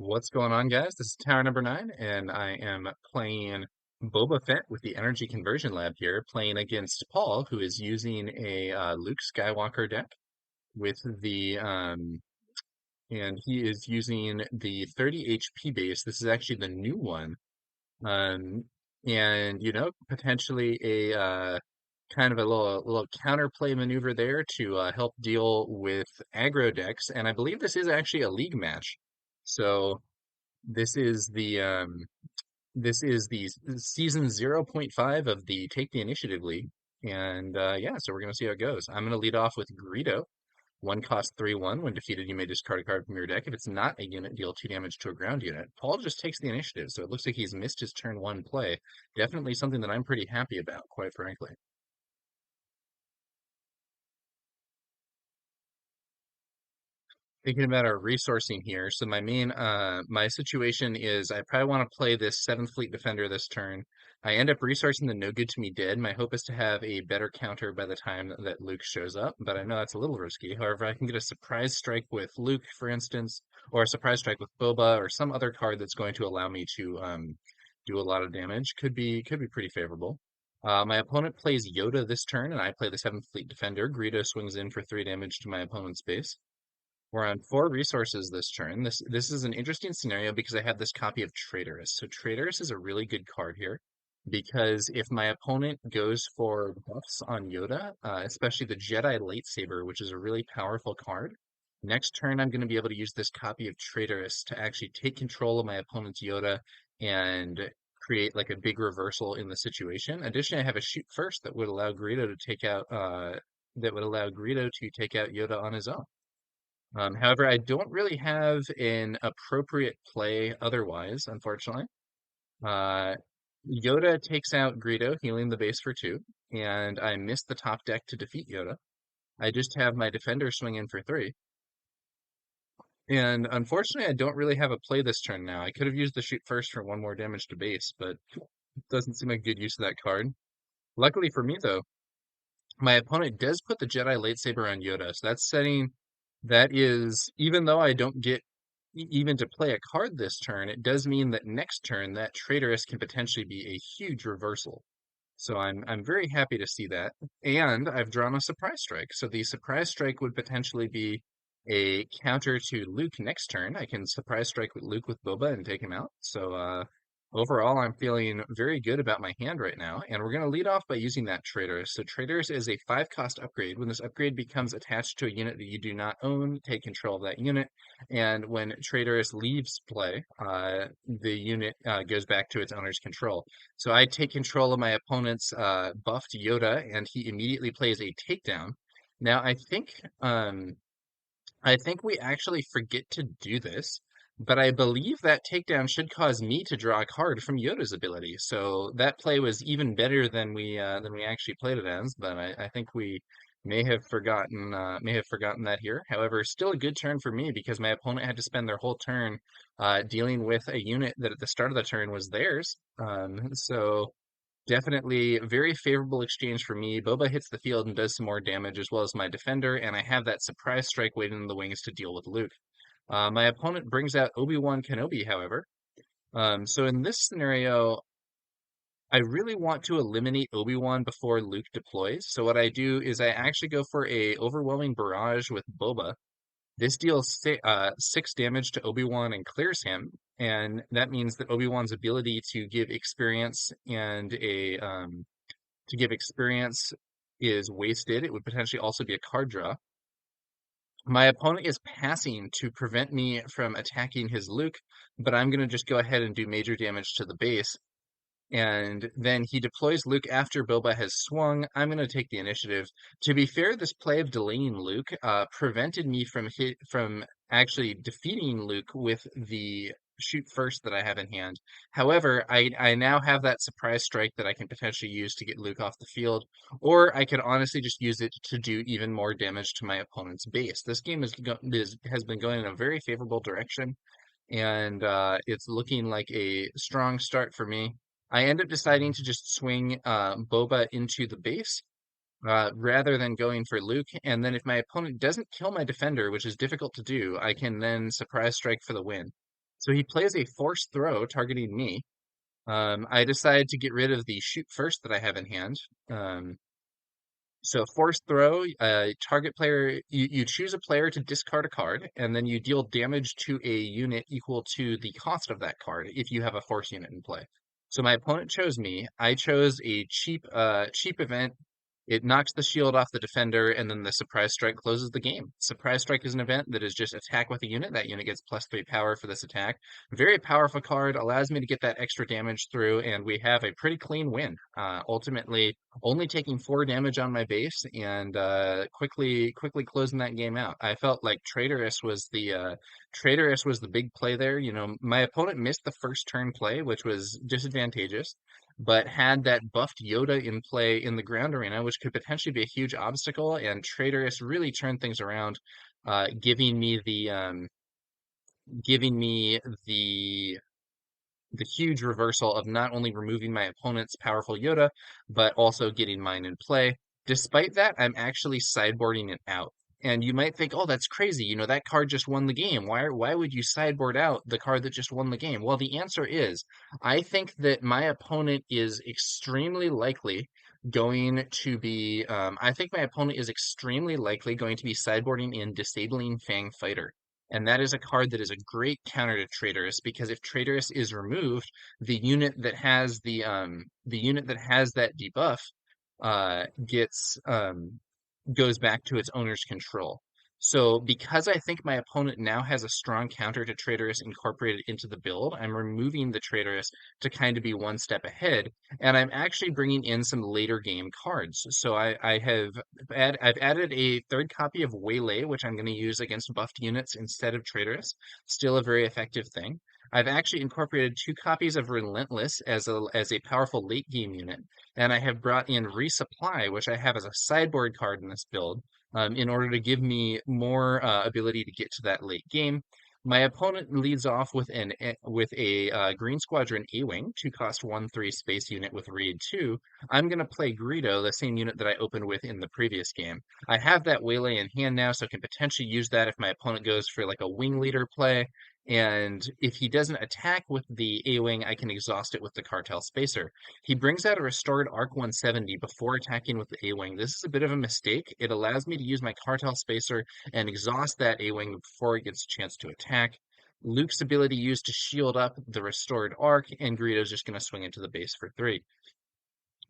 What's going on, guys? This is Tower number 9, and I am playing Boba Fett with the Energy Conversion Lab here, playing against Paul, who is using a Luke Skywalker deck with and he is using the 30 HP base. This is actually the new one, um, and potentially a kind of a little counterplay maneuver there to help deal with aggro decks, and I believe this is actually a league match. So. This is the season 0.5 of the Take the Initiative League. And yeah, so we're gonna see how it goes. I'm gonna lead off with Greedo. One cost 3/1. When defeated, you may discard a card from your deck. If it's not a unit, deal 2 damage to a ground unit. Paul just takes the initiative, so it looks like he's missed his turn 1 play. Definitely something that I'm pretty happy about, quite frankly. Thinking about our resourcing here. So my situation is I probably want to play this Seventh Fleet Defender this turn. I end up resourcing the No Good to Me Dead. My hope is to have a better counter by the time that Luke shows up, but I know that's a little risky. However, I can get a surprise strike with Luke, for instance, or a surprise strike with Boba, or some other card that's going to allow me to do a lot of damage. Could be pretty favorable. My opponent plays Yoda this turn, and I play the Seventh Fleet Defender. Greedo swings in for 3 damage to my opponent's base. We're on 4 resources this turn. This is an interesting scenario because I have this copy of Traitorous. So Traitorous is a really good card here because if my opponent goes for buffs on Yoda, especially the Jedi Lightsaber, which is a really powerful card, next turn I'm going to be able to use this copy of Traitorous to actually take control of my opponent's Yoda and create like a big reversal in the situation. Additionally, I have a shoot first that would allow Greedo to take out Yoda on his own. However, I don't really have an appropriate play otherwise, unfortunately. Uh, Yoda takes out Greedo, healing the base for 2, and I miss the top deck to defeat Yoda. I just have my defender swing in for 3. And unfortunately, I don't really have a play this turn now. I could have used the shoot first for 1 more damage to base, but it doesn't seem like good use of that card. Luckily for me, though, my opponent does put the Jedi Lightsaber on Yoda, so that is, even though I don't get even to play a card this turn, it does mean that next turn that Traitorous can potentially be a huge reversal. So I'm very happy to see that. And I've drawn a surprise strike. So the surprise strike would potentially be a counter to Luke next turn. I can surprise strike with Luke with Boba and take him out. So overall, I'm feeling very good about my hand right now. And we're going to lead off by using that Traitors. So Traitors is a 5 cost upgrade. When this upgrade becomes attached to a unit that you do not own, take control of that unit. And when Traitors leaves play, the unit goes back to its owner's control. So I take control of my opponent's buffed Yoda, and he immediately plays a takedown. Now I think we actually forget to do this, but I believe that takedown should cause me to draw a card from Yoda's ability. So that play was even better than we actually played it as. But I think we may have forgotten that here. However, still a good turn for me because my opponent had to spend their whole turn dealing with a unit that at the start of the turn was theirs. So definitely very favorable exchange for me. Boba hits the field and does some more damage as well as my defender, and I have that surprise strike waiting in the wings to deal with Luke. My opponent brings out Obi-Wan Kenobi, however. So in this scenario, I really want to eliminate Obi-Wan before Luke deploys. So what I do is I actually go for a overwhelming barrage with Boba. This deals 6 damage to Obi-Wan and clears him, and that means that Obi-Wan's ability to give experience is wasted. It would potentially also be a card draw. My opponent is passing to prevent me from attacking his Luke, but I'm going to just go ahead and do major damage to the base. And then he deploys Luke after Boba has swung. I'm going to take the initiative. To be fair, this play of delaying Luke prevented me from actually defeating Luke with the shoot first that I have in hand. However, I now have that surprise strike that I can potentially use to get Luke off the field, or I could honestly just use it to do even more damage to my opponent's base. This game has been going in a very favorable direction, and it's looking like a strong start for me. I end up deciding to just swing Boba into the base rather than going for Luke. And then if my opponent doesn't kill my defender, which is difficult to do, I can then surprise strike for the win. So he plays a forced throw targeting me. I decide to get rid of the shoot first that I have in hand. Um, so forced throw, target player, you choose a player to discard a card, and then you deal damage to a unit equal to the cost of that card if you have a force unit in play. So my opponent chose me. I chose a cheap event. It knocks the shield off the defender, and then the surprise strike closes the game. Surprise strike is an event that is just attack with a unit. That unit gets +3 power for this attack. Very powerful card, allows me to get that extra damage through, and we have a pretty clean win. Ultimately, only taking 4 damage on my base and quickly closing that game out. I felt like Traitorous was the big play there. You know, my opponent missed the first turn play, which was disadvantageous, but had that buffed Yoda in play in the ground arena, which could potentially be a huge obstacle. And Traitorous really turned things around, giving me the the huge reversal of not only removing my opponent's powerful Yoda, but also getting mine in play. Despite that, I'm actually sideboarding it out. And you might think, oh, that's crazy. You know, that card just won the game. Why would you sideboard out the card that just won the game? Well, the answer is I think that my opponent is extremely likely I think my opponent is extremely likely going to be sideboarding in Disabling Fang Fighter. And that is a card that is a great counter to Traitorous because if Traitorous is removed, the unit that has that debuff gets goes back to its owner's control. So because I think my opponent now has a strong counter to Traitorous incorporated into the build, I'm removing the Traitorous to kind of be one step ahead, and I'm actually bringing in some later game cards. So I've added a third copy of Waylay, which I'm going to use against buffed units instead of Traitorous. Still a very effective thing. I've actually incorporated 2 copies of Relentless as a powerful late game unit, and I have brought in Resupply, which I have as a sideboard card in this build, in order to give me more ability to get to that late game. My opponent leads off with a Green Squadron A-Wing, 2-cost 1/3 space unit with Raid 2. I'm going to play Greedo, the same unit that I opened with in the previous game. I have that Waylay in hand now, so I can potentially use that if my opponent goes for like a Wing Leader play. And if he doesn't attack with the A-Wing, I can exhaust it with the Cartel Spacer. He brings out a restored Arc 170 before attacking with the A-Wing. This is a bit of a mistake. It allows me to use my Cartel Spacer and exhaust that A-Wing before it gets a chance to attack. Luke's ability used to shield up the restored Arc, and Greedo's just going to swing into the base for 3.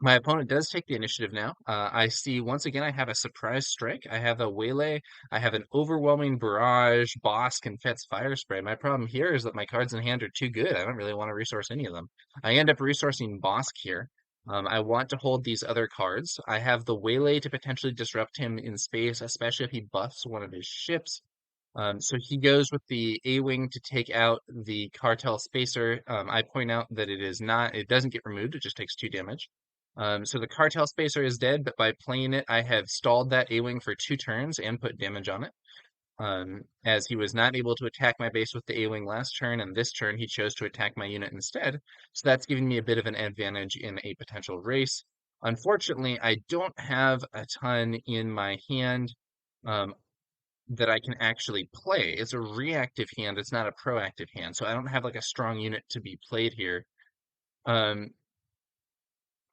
My opponent does take the initiative now. I see once again I have a surprise strike. I have a waylay. I have an overwhelming barrage, boss, and Fet's fire spray. My problem here is that my cards in hand are too good. I don't really want to resource any of them. I end up resourcing Bosk here. I want to hold these other cards. I have the waylay to potentially disrupt him in space, especially if he buffs one of his ships. So he goes with the A-Wing to take out the Cartel Spacer. I point out that it doesn't get removed, it just takes 2 damage. So the Cartel Spacer is dead, but by playing it, I have stalled that A-Wing for 2 turns and put damage on it. As he was not able to attack my base with the A-Wing last turn, and this turn he chose to attack my unit instead. So that's giving me a bit of an advantage in a potential race. Unfortunately, I don't have a ton in my hand. Um, that I can actually play. It's a reactive hand, it's not a proactive hand, so I don't have like a strong unit to be played here. Um,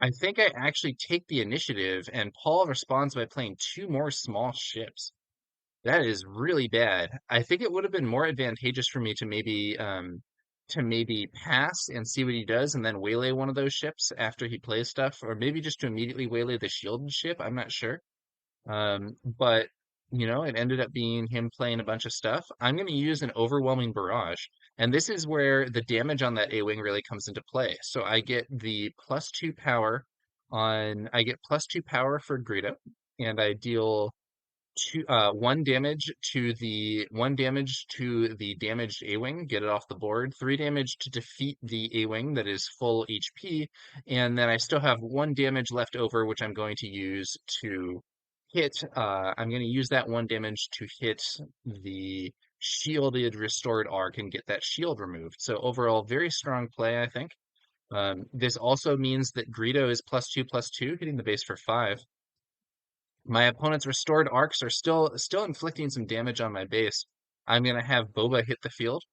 I think I actually take the initiative, and Paul responds by playing 2 more small ships. That is really bad. I think it would have been more advantageous for me to maybe pass and see what he does, and then waylay one of those ships after he plays stuff, or maybe just to immediately waylay the shielded ship. I'm not sure. But it ended up being him playing a bunch of stuff. I'm going to use an overwhelming barrage, and this is where the damage on that A-wing really comes into play. So I get the +2 power I get +2 power for Greedo, and I deal 1 damage to the damaged A-wing, get it off the board. 3 damage to defeat the A-wing that is full HP, and then I still have 1 damage left over, which I'm going to use to hit. I'm going to use that 1 damage to hit the shielded restored arc and get that shield removed. So overall, very strong play, I think. This also means that Greedo is +2/+2, hitting the base for 5. My opponent's restored arcs are still inflicting some damage on my base. I'm gonna have Boba hit the field.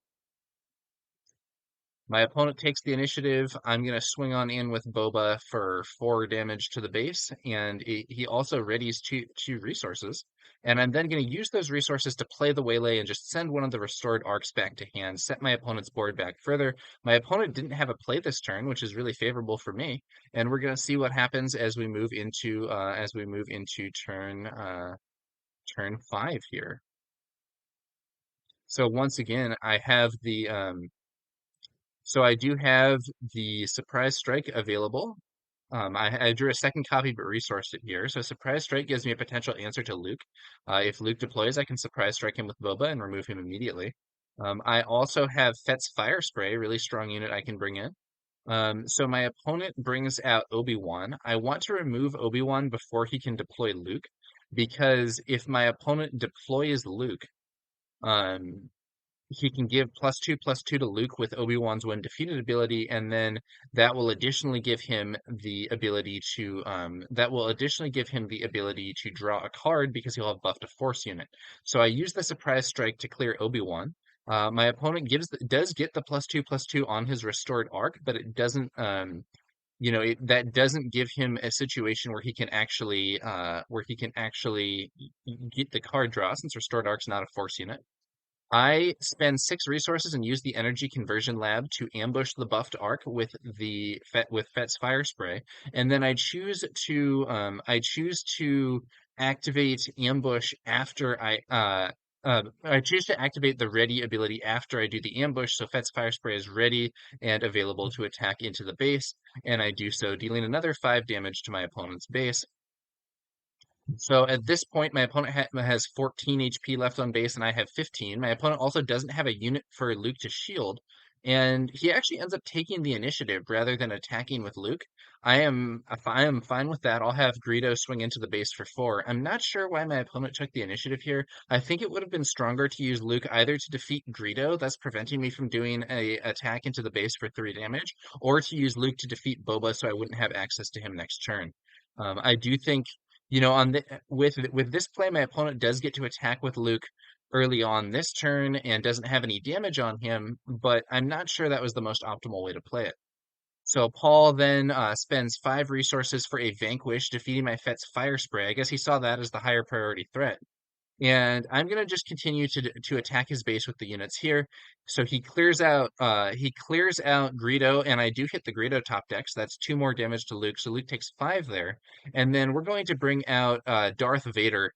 My opponent takes the initiative. I'm going to swing on in with Boba for 4 damage to the base, and he also readies two resources. And I'm then going to use those resources to play the waylay and just send one of the restored arcs back to hand, set my opponent's board back further. My opponent didn't have a play this turn, which is really favorable for me. And we're going to see what happens as we move into turn 5 here. So once again, so I do have the Surprise Strike available. I drew a second copy but resourced it here. So Surprise Strike gives me a potential answer to Luke. If Luke deploys, I can Surprise Strike him with Boba and remove him immediately. I also have Fet's Fire Spray, really strong unit I can bring in. So my opponent brings out Obi-Wan. I want to remove Obi-Wan before he can deploy Luke, because if my opponent deploys Luke, um, he can give +2/+2 to Luke with Obi-Wan's when defeated ability, and then that will additionally give him the ability to draw a card because he'll have buffed a Force unit. So I use the Surprise Strike to clear Obi-Wan. My opponent does get the +2/+2 on his restored arc, but it doesn't that doesn't give him a situation where he can actually get the card draw, since restored arc's not a Force unit. I spend 6 resources and use the energy conversion lab to ambush the buffed arc with Fet's Fire Spray, and then I choose to activate ambush after I choose to activate the ready ability after I do the ambush, so Fet's Fire Spray is ready and available to attack into the base, and I do so, dealing another 5 damage to my opponent's base. So at this point, my opponent has 14 HP left on base, and I have 15. My opponent also doesn't have a unit for Luke to shield, and he actually ends up taking the initiative rather than attacking with Luke. I am fine with that. I'll have Greedo swing into the base for 4. I'm not sure why my opponent took the initiative here. I think it would have been stronger to use Luke either to defeat Greedo, thus preventing me from doing a attack into the base for 3 damage, or to use Luke to defeat Boba so I wouldn't have access to him next turn. I do think on the with this play, my opponent does get to attack with Luke early on this turn and doesn't have any damage on him, but I'm not sure that was the most optimal way to play it. So Paul then spends 5 resources for a vanquish, defeating my Fet's Fire Spray. I guess he saw that as the higher priority threat. And I'm gonna just continue to attack his base with the units here. So he clears out Greedo, and I do hit the Greedo top deck, so that's 2 more damage to Luke. So Luke takes 5 there. And then we're going to bring out Darth Vader.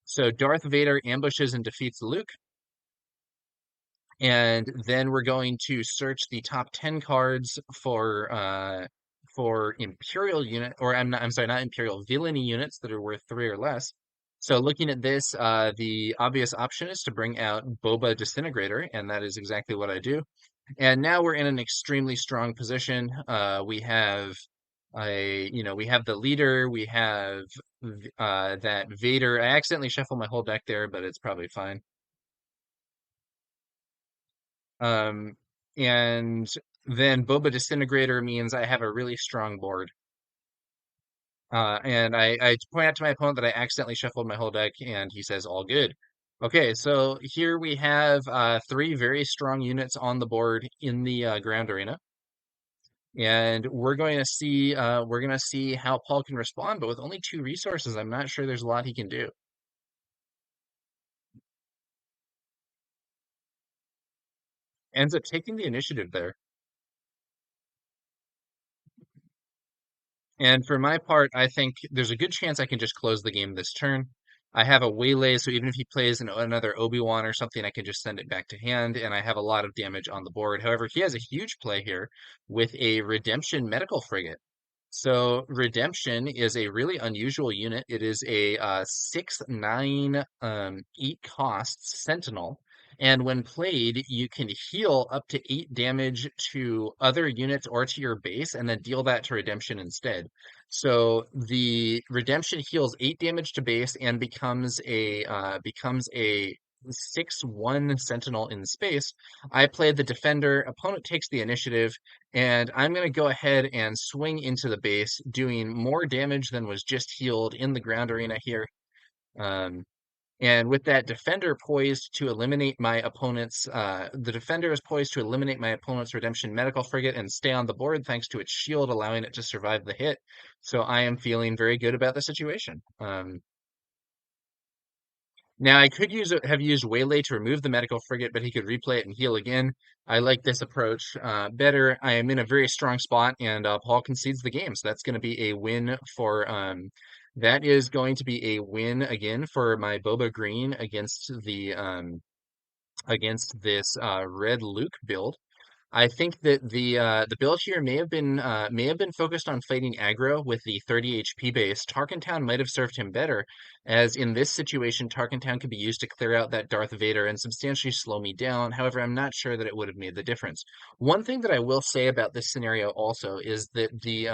So Darth Vader ambushes and defeats Luke. And then we're going to search the top 10 cards for Imperial unit, or I'm sorry, not Imperial, villainy units that are worth 3 or less. So looking at this, the obvious option is to bring out Boba Disintegrator, and that is exactly what I do. And now we're in an extremely strong position. We have the leader, we have that Vader. I accidentally shuffled my whole deck there, but it's probably fine. Um, and then Boba Disintegrator means I have a really strong board. And I point out to my opponent that I accidentally shuffled my whole deck, and he says, all good. Okay, so here we have 3 very strong units on the board in the ground arena. And we're going to see how Paul can respond, but with only 2 resources, I'm not sure there's a lot he can do. Ends up taking the initiative there. And for my part, I think there's a good chance I can just close the game this turn. I have a waylay, so even if he plays another Obi-Wan or something, I can just send it back to hand, and I have a lot of damage on the board. However, he has a huge play here with a Redemption Medical Frigate. So Redemption is a really unusual unit. It is a 6/9 8 costs Sentinel. And when played, you can heal up to 8 damage to other units or to your base, and then deal that to Redemption instead. So the Redemption heals 8 damage to base and becomes a 6/1 Sentinel in space. I play the Defender. Opponent takes the initiative, and I'm going to go ahead and swing into the base, doing more damage than was just healed in the ground arena here. Um, And with that defender poised to eliminate my opponent's, the defender is poised to eliminate my opponent's redemption medical frigate and stay on the board thanks to its shield, allowing it to survive the hit. So I am feeling very good about the situation. Now I could have used Waylay to remove the medical frigate, but he could replay it and heal again. I like this approach better. I am in a very strong spot, and Paul concedes the game, so that's going to be a win for that is going to be a win again for my Boba Green against this red Luke build. I think that the build here may have been focused on fighting aggro with the 30 HP base. Tarkentown might have served him better, as in this situation, Tarkentown could be used to clear out that Darth Vader and substantially slow me down. However, I'm not sure that it would have made the difference. One thing that I will say about this scenario also is that the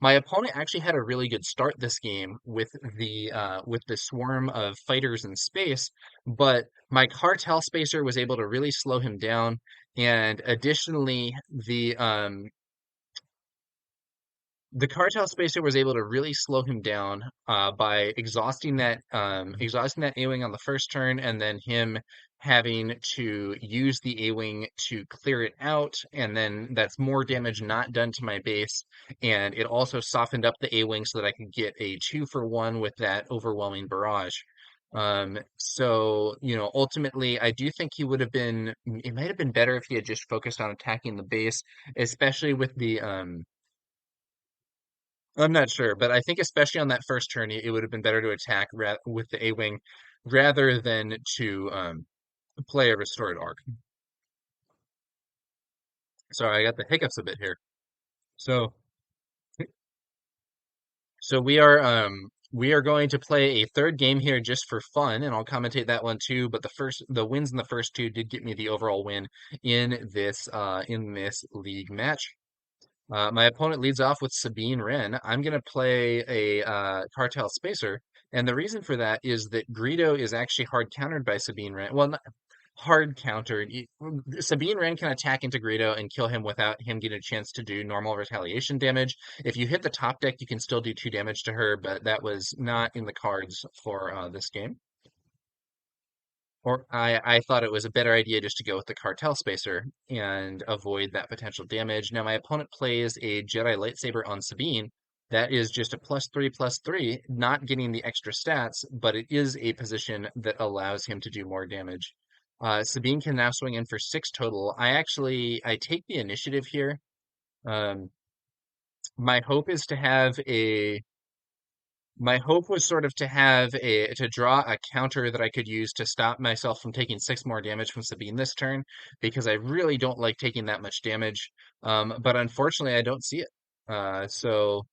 my opponent actually had a really good start this game with the swarm of fighters in space, but my cartel spacer was able to really slow him down. And additionally, the cartel spacer was able to really slow him down by exhausting that A-wing on the first turn, and then him having to use the A-wing to clear it out, and then that's more damage not done to my base, and it also softened up the A-wing so that I could get a 2-for-1 with that overwhelming barrage. So, ultimately, I do think he would have been, it might have been better if he had just focused on attacking the base, especially with I'm not sure, but I think especially on that first turn, it would have been better to attack with the A-wing rather than to play a restored arc. Sorry, I got the hiccups a bit here. So, so we are going to play a third game here just for fun, and I'll commentate that one too. But the wins in the first two did get me the overall win in this league match. My opponent leads off with Sabine Wren. I'm going to play a Cartel Spacer, and the reason for that is that Greedo is actually hard countered by Sabine Wren. Well, not hard countered. Sabine Wren can attack into Greedo and kill him without him getting a chance to do normal retaliation damage. If you hit the top deck, you can still do 2 damage to her, but that was not in the cards for this game. Or I thought it was a better idea just to go with the cartel spacer and avoid that potential damage. Now my opponent plays a Jedi lightsaber on Sabine. That is just a +3/+3, not getting the extra stats, but it is a position that allows him to do more damage. Sabine can now swing in for 6 total. I take the initiative here. Um, my hope is to have a my hope was sort of to draw a counter that I could use to stop myself from taking 6 more damage from Sabine this turn, because I really don't like taking that much damage. But unfortunately, I don't see it. So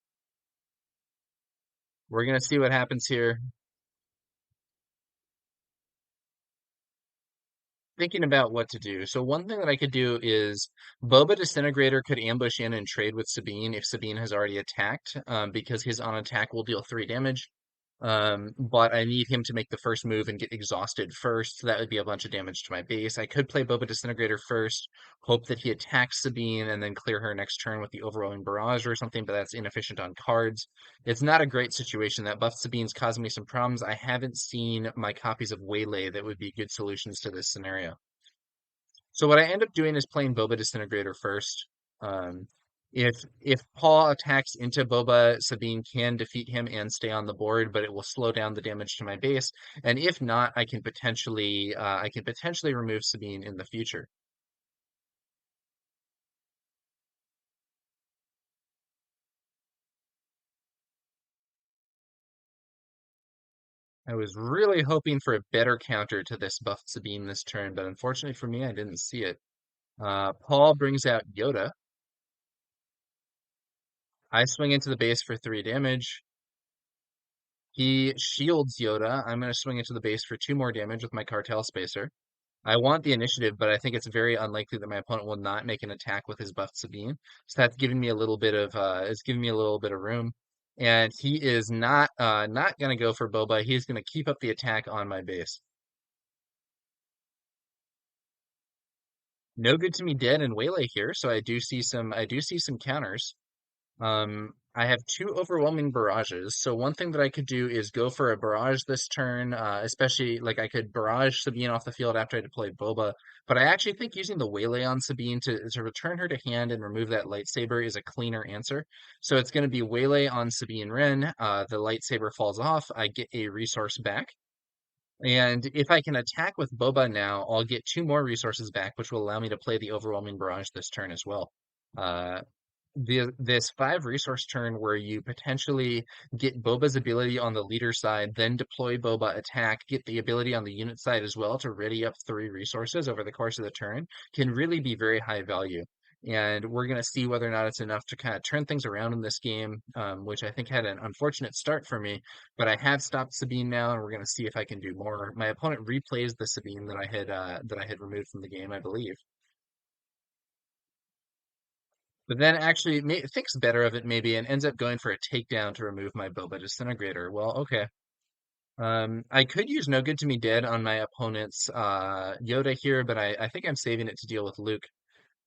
we're gonna see what happens here. Thinking about what to do. So one thing that I could do is Boba Disintegrator could ambush in and trade with Sabine if Sabine has already attacked, because his on attack will deal 3 damage. But I need him to make the first move and get exhausted first. So that would be a bunch of damage to my base. I could play Boba Disintegrator first, hope that he attacks Sabine, and then clear her next turn with the overwhelming barrage or something, but that's inefficient on cards. It's not a great situation. That buff Sabine's causing me some problems. I haven't seen my copies of Waylay that would be good solutions to this scenario. So what I end up doing is playing Boba Disintegrator first. Um, if Paul attacks into Boba, Sabine can defeat him and stay on the board, but it will slow down the damage to my base. And if not, I can potentially remove Sabine in the future. I was really hoping for a better counter to this buff Sabine this turn, but unfortunately for me, I didn't see it. Paul brings out Yoda. I swing into the base for 3 damage. He shields Yoda. I'm going to swing into the base for 2 more damage with my Cartel Spacer. I want the initiative, but I think it's very unlikely that my opponent will not make an attack with his buffed Sabine. So that's giving me a little bit of it's giving me a little bit of room. And he is not going to go for Boba. He's going to keep up the attack on my base. No good to me dead and waylay here, so I do see some counters. I have two overwhelming barrages. So one thing that I could do is go for a barrage this turn, especially like I could barrage Sabine off the field after I deploy Boba. But I actually think using the Waylay on Sabine to return her to hand and remove that lightsaber is a cleaner answer. So it's going to be Waylay on Sabine Wren. The lightsaber falls off. I get a resource back. And if I can attack with Boba now, I'll get two more resources back, which will allow me to play the overwhelming barrage this turn as well. Uh, this five resource turn where you potentially get Boba's ability on the leader side, then deploy Boba, attack, get the ability on the unit side as well to ready up three resources over the course of the turn can really be very high value. And we're going to see whether or not it's enough to kind of turn things around in this game, which I think had an unfortunate start for me. But I have stopped Sabine now, and we're going to see if I can do more. My opponent replays the Sabine that I had removed from the game, I believe. But then actually thinks better of it maybe and ends up going for a takedown to remove my Boba Disintegrator. Well, okay. I could use No Good to Me Dead on my opponent's Yoda here, but I think I'm saving it to deal with Luke.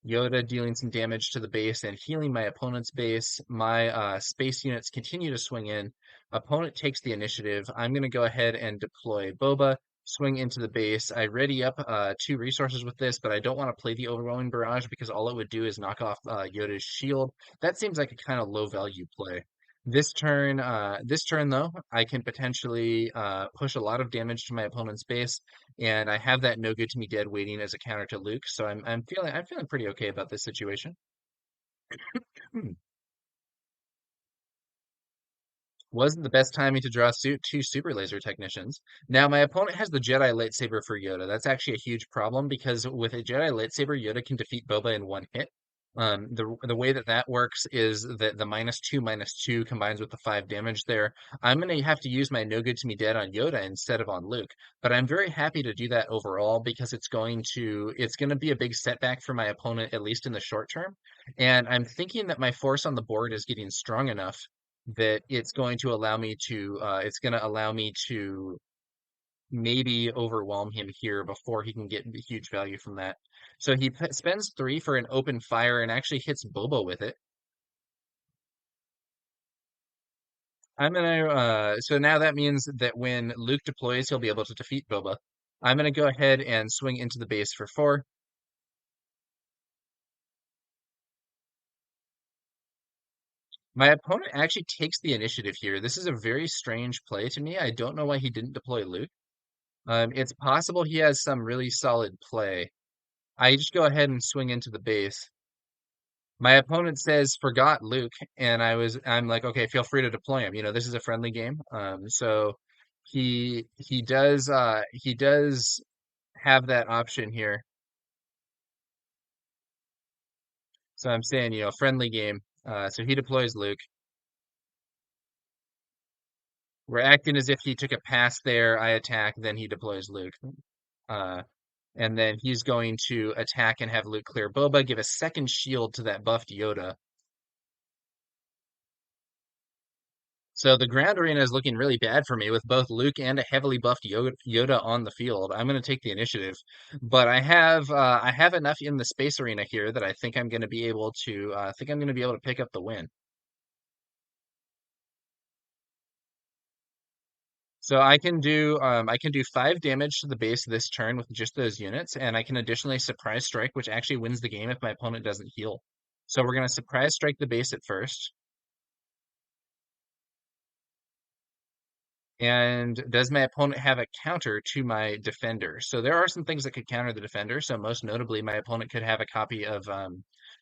Yoda dealing some damage to the base and healing my opponent's base. My space units continue to swing in. Opponent takes the initiative. I'm going to go ahead and deploy Boba, swing into the base. I ready up two resources with this, but I don't want to play the Overwhelming Barrage because all it would do is knock off Yoda's shield. That seems like a kind of low value play. This turn though, I can potentially push a lot of damage to my opponent's base, and I have that no good to me dead waiting as a counter to Luke. So I'm feeling pretty okay about this situation. Hmm. Wasn't the best timing to draw suit two super laser technicians. Now my opponent has the Jedi lightsaber for Yoda. That's actually a huge problem because with a Jedi lightsaber, Yoda can defeat Boba in one hit. The way that that works is that the -2/-2 combines with the 5 damage there. I'm gonna have to use my no good to me dead on Yoda instead of on Luke, but I'm very happy to do that overall because it's gonna be a big setback for my opponent at least in the short term. And I'm thinking that my force on the board is getting strong enough that it's going to allow me to maybe overwhelm him here before he can get huge value from that. So he spends 3 for an open fire and actually hits Bobo with it. So now that means that when Luke deploys, he'll be able to defeat Boba. I'm gonna go ahead and swing into the base for 4. My opponent actually takes the initiative here. This is a very strange play to me. I don't know why he didn't deploy Luke. It's possible he has some really solid play. I just go ahead and swing into the base. My opponent says forgot Luke, and I'm like, okay, feel free to deploy him. This is a friendly game. So he does have that option here. So I'm saying, friendly game. So he deploys Luke. We're acting as if he took a pass there. I attack, then he deploys Luke. Uh, and then he's going to attack and have Luke clear Boba, give a second shield to that buffed Yoda. So the ground arena is looking really bad for me with both Luke and a heavily buffed Yoda on the field. I'm going to take the initiative, but I have enough in the space arena here that I think I'm going to be able to pick up the win. So I can do 5 damage to the base this turn with just those units, and I can additionally surprise strike, which actually wins the game if my opponent doesn't heal. So we're going to surprise strike the base at first. And does my opponent have a counter to my defender? So there are some things that could counter the defender. So most notably, my opponent could have a copy of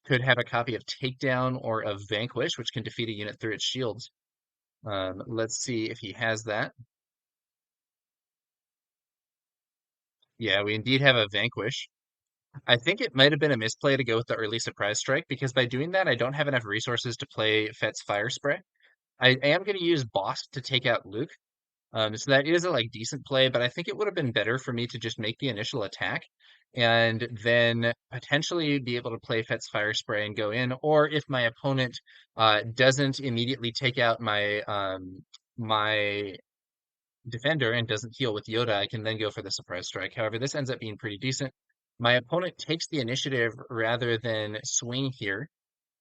Takedown or of Vanquish, which can defeat a unit through its shields. Let's see if he has that. Yeah, we indeed have a Vanquish. I think it might have been a misplay to go with the early surprise strike because by doing that, I don't have enough resources to play Fett's Fire Spray. I am going to use Boss to take out Luke. So that is a decent play, but I think it would have been better for me to just make the initial attack and then potentially be able to play Fett's Fire Spray and go in. Or if my opponent doesn't immediately take out my defender and doesn't heal with Yoda, I can then go for the surprise strike. However, this ends up being pretty decent. My opponent takes the initiative rather than swing here.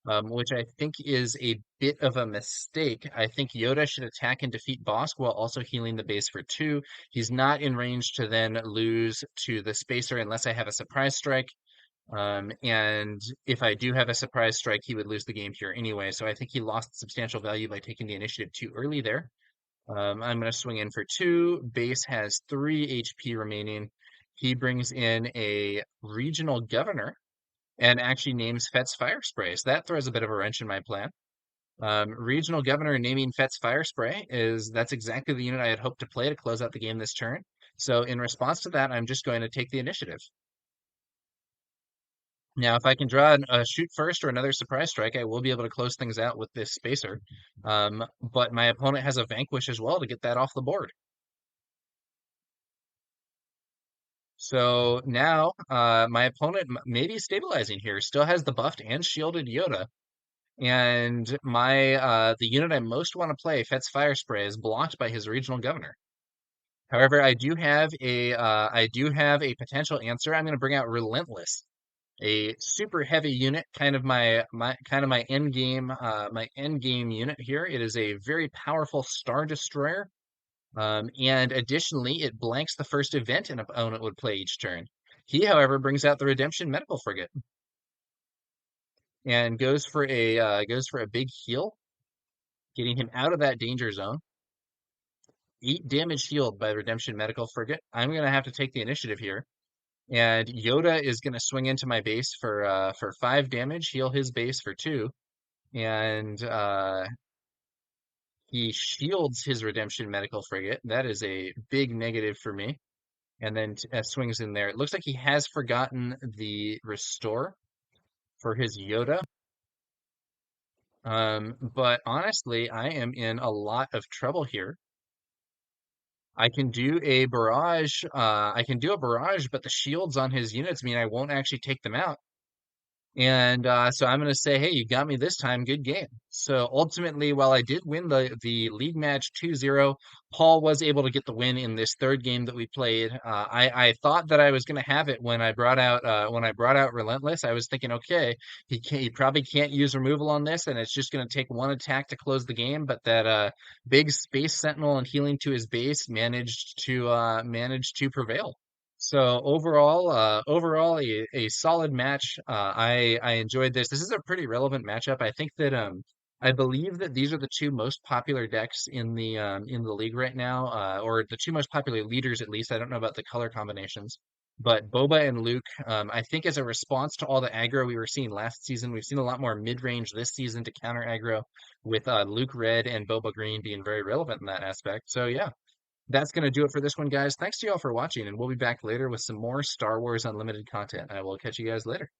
which I think is a bit of a mistake. I think Yoda should attack and defeat Bosk while also healing the base for 2. He's not in range to then lose to the Spacer unless I have a surprise strike. And if I do have a surprise strike, he would lose the game here anyway. So I think he lost substantial value by taking the initiative too early there. I'm going to swing in for 2. Base has 3 HP remaining. He brings in a regional governor and actually names Fett's Fire Spray. So that throws a bit of a wrench in my plan. Regional Governor naming Fett's Fire Spray that's exactly the unit I had hoped to play to close out the game this turn. So in response to that, I'm just going to take the initiative. Now, if I can draw a shoot first or another surprise strike, I will be able to close things out with this spacer. But my opponent has a vanquish as well to get that off the board. So now my opponent may be stabilizing here, still has the buffed and shielded Yoda. And the unit I most want to play, Fett's Fire Spray, is blocked by his regional governor. However, I do have a potential answer. I'm going to bring out Relentless, a super heavy unit, kind of my end game unit here. It is a very powerful Star Destroyer, and additionally, it blanks the first event an opponent would play each turn. He, however, brings out the Redemption Medical Frigate and goes for a big heal, getting him out of that danger zone. 8 damage healed by Redemption Medical Frigate. I'm going to have to take the initiative here. And Yoda is going to swing into my base for 5 damage, heal his base for 2. And he shields his Redemption Medical Frigate. That is a big negative for me. And then swings in there. It looks like he has forgotten the Restore for his Yoda. But honestly, I am in a lot of trouble here. I can do a barrage. But the shields on his units mean I won't actually take them out. And so I'm going to say, hey, you got me this time. Good game. So ultimately, while I did win the league match 2-0, Paul was able to get the win in this third game that we played. I thought that I was going to have it when I brought out Relentless. I was thinking, okay, he probably can't use removal on this, and it's just going to take one attack to close the game. But that big Space Sentinel and healing to his base managed to prevail. So overall, a solid match. I enjoyed this. This is a pretty relevant matchup. I think that I believe that these are the 2 most popular decks in the league right now, or the 2 most popular leaders at least. I don't know about the color combinations, but Boba and Luke. I think as a response to all the aggro we were seeing last season, we've seen a lot more mid range this season to counter aggro, with Luke Red and Boba Green being very relevant in that aspect. So yeah, that's going to do it for this one, guys. Thanks to you all for watching, and we'll be back later with some more Star Wars Unlimited content. I will catch you guys later.